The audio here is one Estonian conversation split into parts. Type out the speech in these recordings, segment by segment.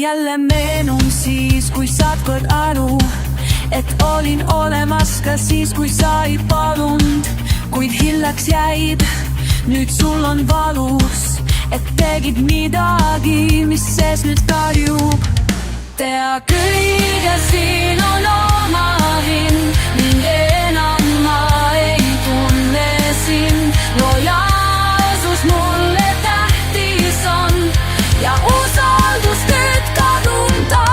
jälle meenun siis, kui saad kord aru, et olin olemas ka siis, kui sa ei palunud, kuid hiljaks jäid. Nüüd sul on valus, et tegid midagi, mis sees nüüd karjub. Tea kõige siin on oma hind, mind enam ma ei tunne sind. Lojaalsus mulle tähtis on ja usaldus nüüd kadunud on.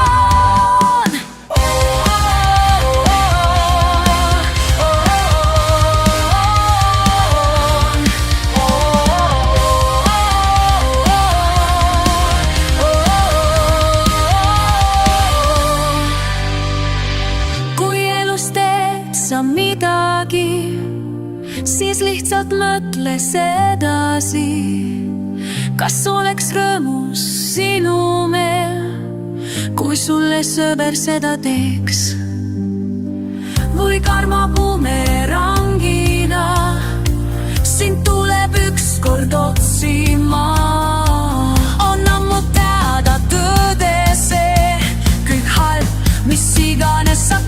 Sa midagi, siis lihtsalt mõtle sedasi, kas oleks rõõmus sinu meel, kui sulle sõber seda teeks. Või karma bumerangina sind tuleb ükskord otsima. On ammu teada tõde see, kõik halb, mis iganes sa